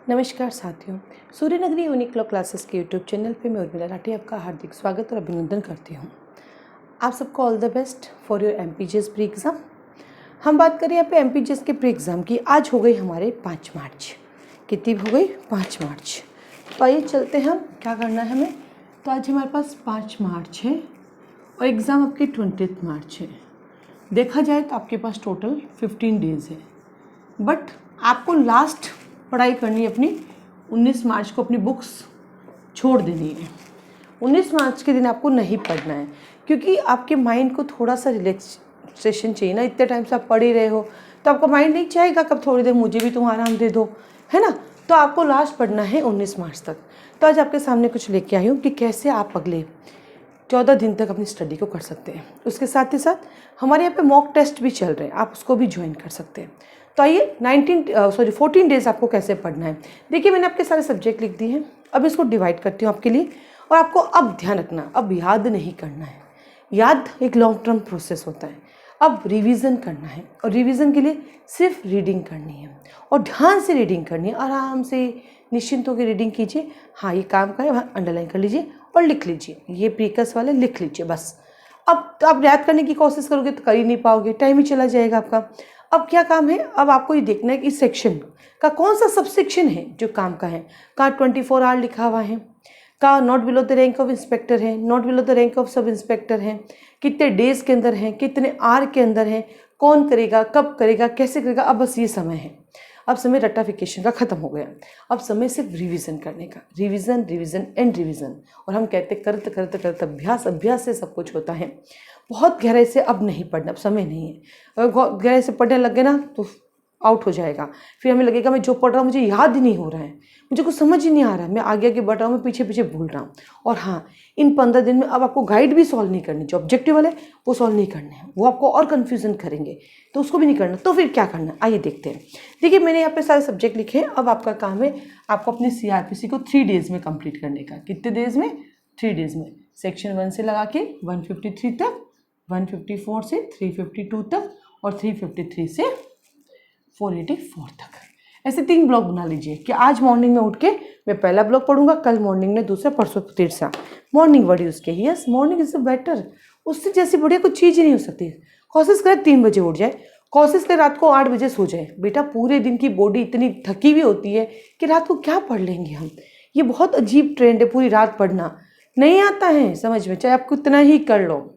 नमस्कार साथियों, Suryanagari unique law classes के यूट्यूब चैनल पे मैं उर्मिला राठी आपका हार्दिक स्वागत और अभिनंदन करती हूँ। आप सबको all the best for your MPGS pre exam. हम बात करें यहाँ पे एमपीजीएस के प्री एग्ज़ाम की। आज हो गई हमारे 5 मार्च। कितनी हो गई? 5 मार्च। तो आइए चलते हैं, हम क्या करना है हमें। तो आज हमारे पास 5 मार्च है और एग्ज़ाम आपकी 20 मार्च है। देखा जाए तो आपके पास टोटल 15 डेज़ है, बट आपको लास्ट पढ़ाई करनी है अपनी। 19 मार्च को अपनी बुक्स छोड़ देनी है। 19 मार्च के दिन आपको नहीं पढ़ना है, क्योंकि आपके माइंड को थोड़ा सा रिलैक्सेशन चाहिए ना। इतने टाइम से आप पढ़ ही रहे हो तो आपका माइंड नहीं चाहेगा कब थोड़ी देर मुझे भी तुम आराम दे दो, है ना। तो आपको लास्ट पढ़ना है 19 मार्च तक। तो आज आपके सामने कुछ लेके आई हूँ कि कैसे आप अगले 14 दिन तक अपनी स्टडी को कर सकते हैं। उसके साथ ही साथ हमारे यहाँ पे मॉक टेस्ट भी चल रहे हैं, आप उसको भी ज्वाइन कर सकते हैं। तो आइए 14 डेज़ आपको कैसे पढ़ना है। देखिए, मैंने आपके सारे सब्जेक्ट लिख दिए हैं। अब इसको डिवाइड करती हूँ आपके लिए। और आपको अब ध्यान रखना, अब याद नहीं करना है। याद एक लॉन्ग टर्म प्रोसेस होता है। अब रिवीजन करना है, और रिवीजन के लिए सिर्फ रीडिंग करनी है, और ध्यान से रीडिंग करनी है। आराम से निश्चिंत होकर रीडिंग कीजिए। हाँ, ये काम का है, वहाँ अंडरलाइन कर लीजिए और लिख लीजिए। ये प्रीकस वाले लिख लीजिए बस। अब तो आप याद करने की कोशिश करोगे तो कर ही नहीं पाओगे, टाइम ही चला जाएगा आपका। अब क्या काम है, अब आपको ये देखना है कि इस सेक्शन का कौन सा सब सेक्शन है जो काम का है। कहाँ 24 आवर लिखा हुआ है, कहाँ not below the rank of inspector है, not below the rank of sub inspector है, कितने डेज के अंदर है, कितने आवर के अंदर है, कौन करेगा, कब करेगा, कैसे करेगा। अब बस ये समय है। अब समय रट्टाफिकेशन का ख़त्म हो गया। अब समय सिर्फ रिवीजन करने का। Revision, revision and revision. और हम कहते करते करते करते अभ्यास, अभ्यास से सब कुछ होता है। बहुत गहराई से अब नहीं पढ़ना, अब समय नहीं है। अगर गहराई से पढ़ने लग गए ना तो आउट हो जाएगा। फिर हमें लगेगा मैं जो पढ़ रहा हूँ मुझे याद ही नहीं हो रहा है, मुझे कुछ समझ ही नहीं आ रहा है, मैं आगे आगे बढ़ रहा हूँ, मैं पीछे पीछे भूल रहा हूँ। और हाँ, इन 15 दिन में अब आपको गाइड भी सॉल्व नहीं करनी, जो ऑब्जेक्टिव वाले वो सॉल्व नहीं करने हैं, वो आपको और कन्फ्यूजन करेंगे, तो उसको भी नहीं करना। तो फिर क्या करना, आइए देखते हैं। देखिए, मैंने यहाँ पे सारे सब्जेक्ट लिखे हैं। अब आपका काम है आपको अपनी CRPC को 3 डेज़ में कंप्लीट करने का। कितने डेज़ में? 3 डेज़ में। सेक्शन 1 से लगा के 153 तक, 154 से 352 तक, और 353 से 484 तक। ऐसे 3 ब्लॉक बना लीजिए कि आज मॉर्निंग में उठ के मैं पहला ब्लॉक पढ़ूंगा, कल मॉर्निंग में दूसरा, परसों तीसरा। मॉर्निंग वर्ड यूज़ किया। Yes, morning is better. उससे जैसी बढ़िया कुछ चीज़ ही नहीं हो सकती। कोशिश करें 3 बजे उठ जाए, कोशिश करें रात को 8 बजे सो जाए। बेटा, पूरे दिन की बॉडी इतनी थकी हुई होती है कि रात को क्या पढ़ लेंगे हम। ये बहुत अजीब ट्रेंड है, पूरी रात पढ़ना नहीं आता है समझ में, चाहे आप कितना ही कर लो।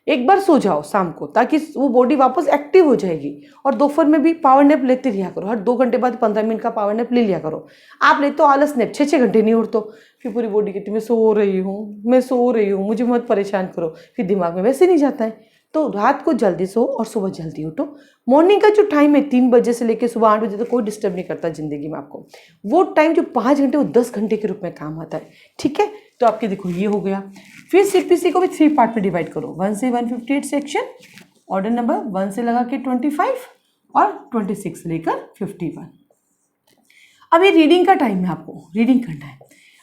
एक बार सो जाओ शाम को, ताकि वो बॉडी वापस एक्टिव हो जाएगी। और दोपहर में भी पावर नैप लेते लिया करो। हर 2 घंटे बाद 15 मिनट का पावर नैप ले लिया करो। आप ले तो आलस नैप 6-6 घंटे नहीं उठते, फिर पूरी बॉडी कहती मैं सो रही हूँ, मैं सो रही हूँ, मुझे मत परेशान करो। फिर दिमाग में वैसे नहीं जाता है। तो रात को जल्दी सो और सुबह जल्दी उठो। मॉर्निंग का जो टाइम है 3 बजे से लेकर सुबह 8 बजे तक कोई डिस्टर्ब नहीं करता ज़िंदगी में आपको। वो टाइम जो 5 घंटे वो 10 घंटे के रूप में काम आता है। ठीक है, तो आपके देखो ये हो गया। फिर CPC को भी 3 पार्ट में डिवाइड करो। 1 से 158 सेक्शन, ऑर्डर नंबर 1 से लगा के 25 और 26 से लेकर 51। अब ये रीडिंग का टाइम है, आपको रीडिंग करना है।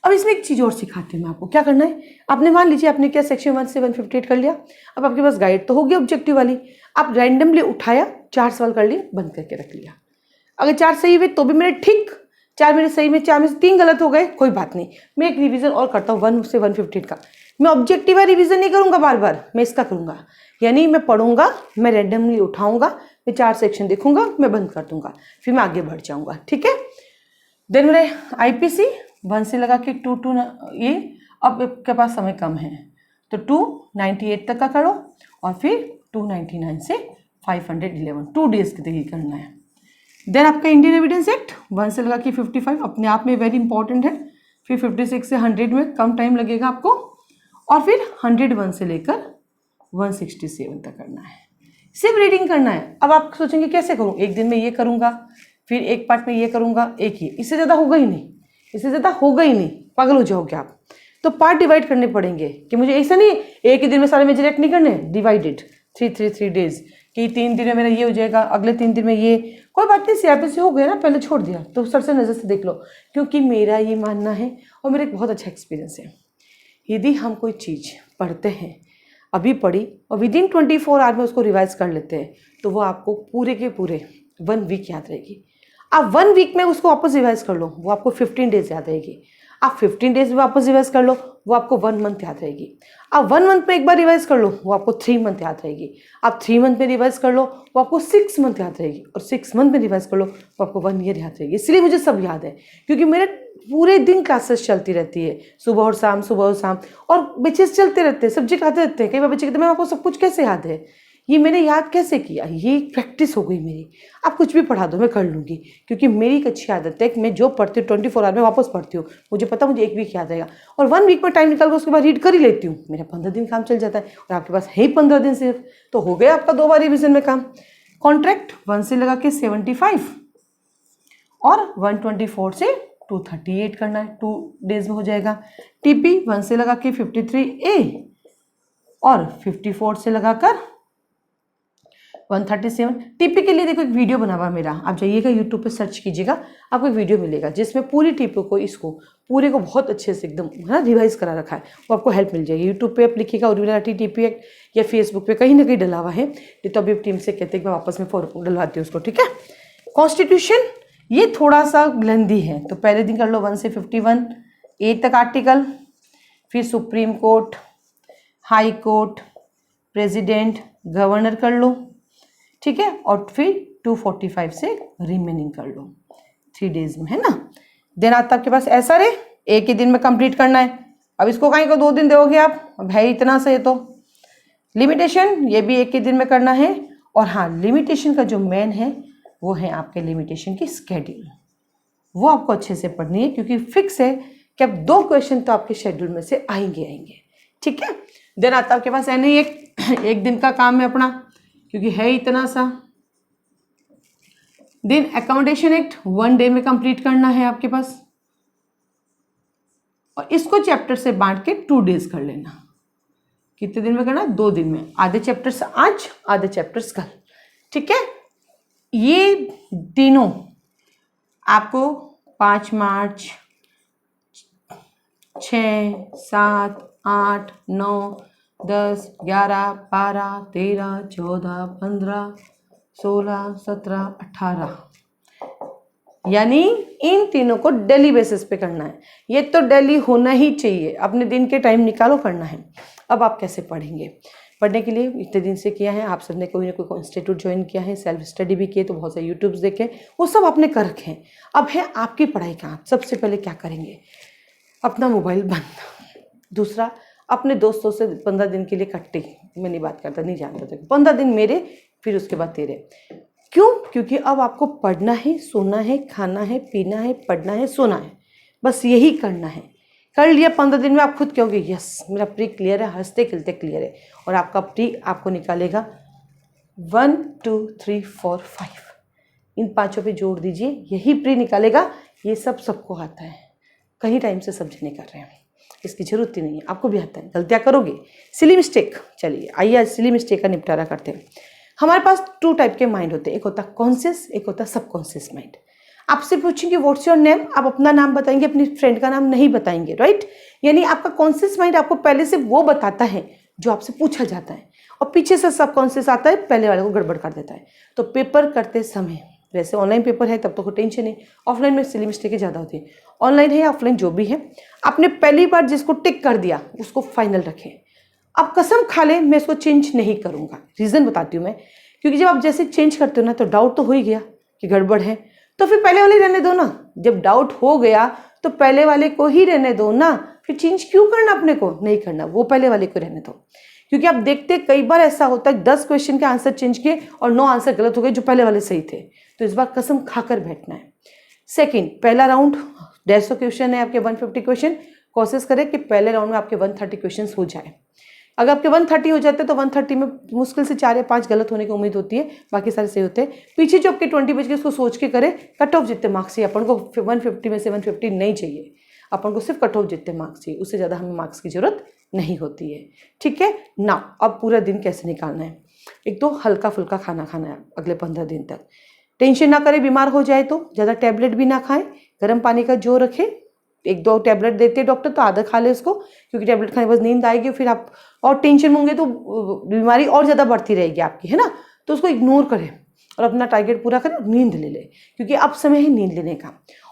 अब इसमें एक चीज़ और सिखाती हूँ मैं आपको। क्या करना है, आपने मान लीजिए आपने क्या सेक्शन 1 से 158 कर लिया। अब आपके पास गाइड तो हो गया ऑब्जेक्टिव वाली। आप रैंडमली उठाया, 4 सवाल कर लिए, बंद करके रख लिया। अगर 4 सही हुए तो भी मेरे ठीक, 4 मेरे सही में, 4 में से 3 गलत हो गए, कोई बात नहीं। मैं एक रिवीजन और करता हूँ 1 से 158 का। मैं ऑब्जेक्टिव है रिवीजन नहीं करूँगा बार बार, मैं इसका करूँगा। यानी मैं पढ़ूंगा, मैं रैंडमली उठाऊंगा, मैं 4 सेक्शन देखूंगा, मैं बंद कर दूंगा, फिर मैं आगे बढ़ जाऊंगा। ठीक है। देन मेरे IPC 1 से लगा के 2 ये। अब आपके पास समय कम है तो 298 तक का करो, और फिर 299 से 511, 2 डेज के लिए करना है। देन आपका इंडियन एविडेंस एक्ट 1 से लगा कि 55 अपने आप में वेरी इंपॉर्टेंट है। फिर 56 से 100 में कम टाइम लगेगा आपको, और फिर 101 से लेकर 167 तक करना है। सिर्फ रीडिंग करना है। अब आप सोचेंगे कैसे करूँ, एक दिन में ये करूँगा, फिर एक पार्ट में ये करूँगा, एक ही, इससे ज़्यादा होगा ही नहीं, इससे ज़्यादा होगा ही नहीं, पागल हो जाओगे आप। तो पार्ट डिवाइड करने पड़ेंगे कि मुझे ऐसा नहीं एक ही दिन में सारे मेजर एक्ट नहीं करने। डिवाइडेड 3 डेज कि 3 दिन में मेरा ये हो जाएगा, अगले 3 दिन में ये। कोई बात नहीं, CRPC हो गया ना, पहले छोड़ दिया तो सर से नज़र से देख लो। क्योंकि मेरा ये मानना है, और मेरा एक बहुत अच्छा एक्सपीरियंस है, यदि हम कोई चीज़ पढ़ते हैं, अभी पढ़ी और विदिन 24 आवर में उसको रिवाइज कर लेते हैं, तो वो आपको पूरे के पूरे 1 वीक याद रहेगी। आप 1 वीक में उसको वापस रिवाइज कर लो, वो आपको 15 डेज याद रहेगी। आप 15 डेज में वापस रिवाइज कर लो, वो आपको 1 मंथ याद रहेगी। आप 1 मंथ में एक बार रिवाइज कर लो, वो आपको 3 मंथ याद रहेगी। आप 3 मंथ में रिवाइज कर लो, वो आपको 6 मंथ याद रहेगी। और 6 मंथ में रिवाइज कर लो, वो आपको 1 ईयर याद रहेगी। इसलिए मुझे सब याद है, क्योंकि मेरे पूरे दिन क्लासेस चलती रहती है, सुबह और शाम, सुबह और शाम, और बेचेस चलते रहते हैं, सब्जेक्ट आते रहते हैं। कई बार बच्चे कहते हैं मैम आपको सब कुछ कैसे याद है? ये मैंने याद कैसे किया? ये प्रैक्टिस हो गई मेरी। आप कुछ भी पढ़ा दो मैं कर लूँगी, क्योंकि मेरी एक अच्छी आदत है कि मैं जो पढ़ती हूँ 24 आवर में वापस पढ़ती हूँ। मुझे पता मुझे 1 वीक याद रहेगा, और 1 वीक में टाइम निकाल कर उसके बाद रीड कर ही लेती हूँ। मेरा 15 दिन काम चल जाता है, और आपके पास है ही 15 दिन सिर्फ, तो हो गया आपका 2 बार रिविजन में काम। कॉन्ट्रैक्ट 1 से लगा के 75 और 124 से 238 करना है, 2 डेज में हो जाएगा। टीपी 1 से लगा के 53A और 54 से लगाकर 137। टीपी के लिए देखो एक वीडियो बना हुआ मेरा, आप जाइएगा यूट्यूब पे सर्च कीजिएगा, आपको एक वीडियो मिलेगा जिसमें पूरी टीपी को, इसको पूरे को बहुत अच्छे से एकदम है ना रिवाइज करा रखा है, वो आपको हेल्प मिल जाएगी। यूट्यूब पे आप लिखिएगा उर्मिला टीपी एक्ट, या फेसबुक पे कहीं ना कहीं डला हुआ है। तो अभी टीम से कहते हैं कि मैं वापस में डलवाती हूँ उसको, ठीक है। कॉन्स्टिट्यूशन ये थोड़ा सा लेंदी है, तो पहले दिन कर लो 1 से 51 8 तक आर्टिकल, फिर supreme court, high court, president, governor कर लो, ठीक है, और फिर 245 से रिमेनिंग कर लो 3 डेज में, है ना। दिन आता आपके पास ऐसा रे, एक ही दिन में कंप्लीट करना है। अब इसको कहीं को 2 दिन दोगे आप, अब है इतना से, तो लिमिटेशन ये भी एक ही दिन में करना है। और हाँ, लिमिटेशन का जो मेन है वो है आपके लिमिटेशन की स्केड्यूल, वो आपको अच्छे से पढ़नी है, क्योंकि फिक्स है कि अब 2 क्वेश्चन तो आपके शेड्यूल में से आएंगे, ठीक है। दिन आता आपके पास है नहीं, एक दिन का काम है अपना, क्योंकि है इतना सा। दिन एकोमोडेशन एक्ट 1 डे में कंप्लीट करना है आपके पास, और इसको चैप्टर से बांट के 2 डेज कर लेना। कितने दिन में करना? 2 दिन में, आधे चैप्टर्स आज, आधे चैप्टर्स कल, ठीक है। ये तीनों आपको 5 मार्च, 6, 7, 8, 9, 10, 11, 12, 13, 14, 15, 16, 17, 18, यानी इन तीनों को डेली बेसिस पे करना है। ये तो डेली होना ही चाहिए, अपने दिन के टाइम निकालो, करना है। अब आप कैसे पढ़ेंगे? पढ़ने के लिए इतने दिन से किया है आप सबने, कोई ना कोई इंस्टीट्यूट ज्वाइन किया है, सेल्फ स्टडी भी किए, तो बहुत सारे यूट्यूब्स देखे, वो सब आपने कर रखे हैं। अब है आपकी पढ़ाई का। सबसे पहले क्या करेंगे? अपना मोबाइल बंद। दूसरा, अपने दोस्तों से 15 दिन के लिए कट्टे, मैं नहीं बात करता, नहीं जानता था, 15 दिन मेरे, फिर उसके बाद तेरे। क्यों? क्योंकि अब आपको पढ़ना है, सोना है, खाना है, पीना है, पढ़ना है, सोना है, बस यही करना है। कर लिया 15 दिन में, आप खुद कहोगे यस मेरा प्री क्लियर है, हंसते खिलते क्लियर है। और आपका प्री आपको निकालेगा 1 2 3 4 5, इन 5 पे जोड़ दीजिए, यही प्री निकालेगा। ये सब सबको आता है, कहीं टाइम से सब जने कर रहे हैं, इसकी जरूरत ही नहीं है, आपको भी आता है। गलतियाँ करोगे, सिली मिस्टेक। चलिए आइए आज सिली मिस्टेक का निपटारा करते हैं। हमारे पास 2 टाइप के माइंड होते हैं, एक होता है कॉन्शियस, एक होता है सबकॉन्शियस माइंड। आपसे पूछेंगे व्हाट्स योर नेम, आप अपना नाम बताएंगे, अपनी फ्रेंड का नाम नहीं बताएंगे, राइट। यानी आपका कॉन्शियस माइंड आपको पहले से वो बताता है जो आपसे पूछा जाता है, और पीछे से सबकॉन्शियस आता है, पहले वाले को गड़बड़ कर देता है। तो पेपर करते समय, वैसे ऑनलाइन पेपर है तब तो कोई टेंशन नहीं, ऑफलाइन में सिली मिस्टेकें ज़्यादा होती है। ऑनलाइन है या ऑफलाइन जो भी है, आपने पहली बार जिसको टिक कर दिया उसको फाइनल रखें। अब कसम खा ले मैं इसको चेंज नहीं करूँगा, रीज़न बताती हूँ मैं, क्योंकि जब आप जैसे चेंज करते हो ना, तो डाउट तो हो ही गया कि गड़बड़ है, तो फिर पहले वाले रहने दो ना। जब डाउट हो गया तो पहले वाले को ही रहने दो ना, फिर चेंज क्यों करना? अपने को नहीं करना, वो पहले वाले को रहने दो। क्योंकि आप देखते कई बार ऐसा होता है 10 क्वेश्चन के आंसर चेंज किए और 9 आंसर गलत हो गए जो पहले वाले सही थे। तो इस बार कसम खाकर बैठना है। सेकंड, पहला राउंड 150 क्वेश्चन है आपके, 150 क्वेश्चन, कोशिश करें कि पहले राउंड में आपके 130 क्वेश्चन हो जाए। अगर आपके 130 हो जाते हैं तो 130 में मुश्किल से 4 या 5 गलत होने की उम्मीद होती है, बाकी सारे सही होते हैं। पीछे जो आपके 20 बच गए उसको सोच के करें, कट ऑफ जितने मार्क्स चाहिए अपन को, 150 में से 150 नहीं चाहिए, अपन को सिर्फ कट ऑफ जितने मार्क्स चाहिए, उससे ज़्यादा हमें मार्क्स की जरूरत नहीं होती है, ठीक है ना। अब पूरा दिन कैसे निकालना है? एक तो हल्का फुल्का खाना खाना है अगले 15 दिन तक। टेंशन ना करें, बीमार हो जाए तो ज़्यादा टैबलेट भी ना खाएं, गर्म पानी का जोर रखें। 1-2 टैबलेट देते हैं डॉक्टर तो आधा खा ले उसको, क्योंकि टैबलेट खाने के बाद नींद आएगी, फिर आप और टेंशन होंगे तो बीमारी और ज़्यादा बढ़ती रहेगी आपकी, है ना। तो उसको इग्नोर करें, और अपना टारगेट पूरा करें और नींद ले ले, क्योंकि अब समय है नींद लेने का।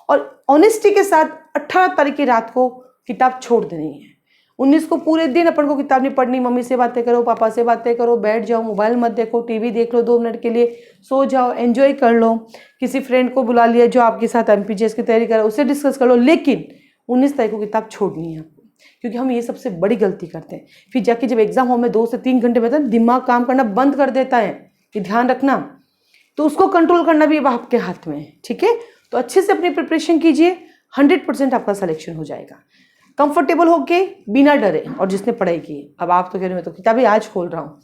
और ऑनेस्टी के साथ 18 तारीख की रात को किताब छोड़ देनी है। 19 को पूरे दिन अपन को किताब नहीं पढ़नी, मम्मी से बातें करो, पापा से बातें करो, बैठ जाओ, मोबाइल मत देखो, टीवी देख लो 2 मिनट के लिए, सो जाओ, एंजॉय कर लो, किसी फ्रेंड को बुला लिया जो आपके साथ एमपीजेस की तैयारी कर रहा है उससे डिस्कस कर लो, लेकिन 19 तारीख को किताब छोड़नी है आपको, क्योंकि हम ये सबसे बड़ी गलती करते हैं। फिर जाके जब एग्जाम हॉल में 2 से 3 घंटे में दिमाग काम करना बंद कर देता है, ये ध्यान रखना। तो उसको कंट्रोल करना भी अब आपके हाथ में है, ठीक है। तो अच्छे से अपनी प्रिपरेशन कीजिए, 100% आपका सिलेक्शन हो जाएगा। कंफर्टेबल होके बिना डरे, और जिसने पढ़ाई की, अब आप तो कह रहे हो मैं तो किताबें आज खोल रहा हूँ,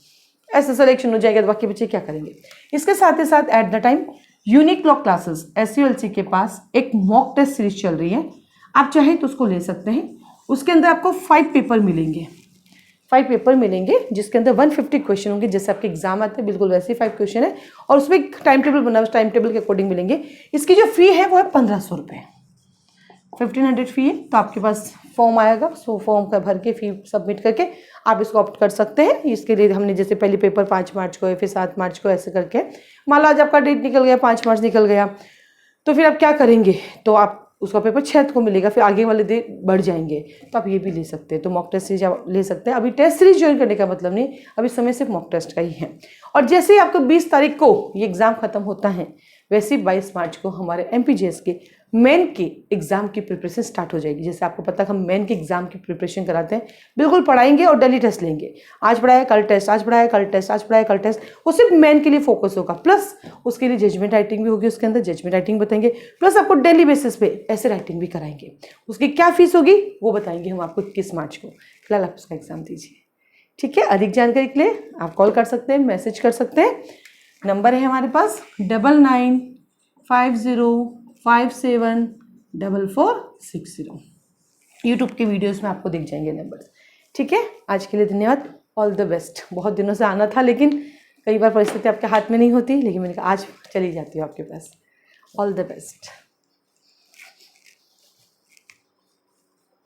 ऐसा सिलेक्शन हो जाएगा तो बाकी बच्चे क्या करेंगे। इसके साथ ही साथ at the time unique law classes SULC के पास एक मॉक टेस्ट सीरीज चल रही है, आप चाहे तो उसको ले सकते हैं। उसके अंदर आपको 5 पेपर मिलेंगे, 5 पेपर मिलेंगे जिसके अंदर 150 क्वेश्चन होंगे, जैसे आपके एग्जाम आते हैं बिल्कुल वैसे ही 5 क्वेश्चन है, और उसमें एक टाइम टेबल बना, उस टाइम टेबल के अकॉर्डिंग मिलेंगे। इसकी जो फी है वो है 1500 रुपये, 1500 फी है। तो आपके पास फॉर्म आएगा, सो फॉर्म का भर के फी सबमिट करके आप इसको ऑप्ट कर सकते हैं। इसके लिए हमने जैसे पहले पेपर 5 मार्च को है, फिर 7 मार्च को, ऐसे करके मान लो आज आपका डेट निकल गया, 5 मार्च निकल गया, तो फिर आप क्या करेंगे, तो आप उसका पेपर 6 को मिलेगा, फिर आगे वाले दिन बढ़ जाएंगे, तो आप ये भी ले सकते हैं। तो मॉक टेस्ट सीरीज आप ले सकते हैं। अभी टेस्ट सीरीज ज्वाइन करने का मतलब नहीं, अभी समय सिर्फ मॉक टेस्ट का ही है। और जैसे ही आपको 20 तारीख को ये एग्ज़ाम खत्म होता है, वैसे ही 22 मार्च को हमारे MPJS के मेन के एग्जाम की प्रिपरेशन स्टार्ट हो जाएगी। जैसे आपको पता है हम मेन के एग्जाम की प्रिपरेशन कराते हैं, बिल्कुल पढ़ाएंगे और डेली टेस्ट लेंगे, आज पढ़ाया कल टेस्ट, आज पढ़ाया कल टेस्ट, आज पढ़ाया कल टेस्ट, वो सिर्फ मेन के लिए फोकस होगा। प्लस उसके लिए जजमेंट राइटिंग भी होगी, उसके अंदर जजमेंट राइटिंग बताएंगे, प्लस आपको डेली बेसिस पे ऐसे राइटिंग भी कराएंगे। उसकी क्या फीस होगी वो बताएंगे हम आपको 21 मार्च को। फिलहाल आप उसका एग्जाम दीजिए, ठीक है। अधिक जानकारी के लिए आप कॉल कर सकते हैं, मैसेज कर सकते हैं। नंबर है हमारे पास 9950574460। यूट्यूब के वीडियोस में आपको दिख जाएंगे नंबर्स, ठीक है। आज के लिए धन्यवाद, ऑल द बेस्ट। बहुत दिनों से आना था, लेकिन कई बार परिस्थिति आपके हाथ में नहीं होती, लेकिन मैंने कहा आज चली जाती हूँ आपके पास। All the best.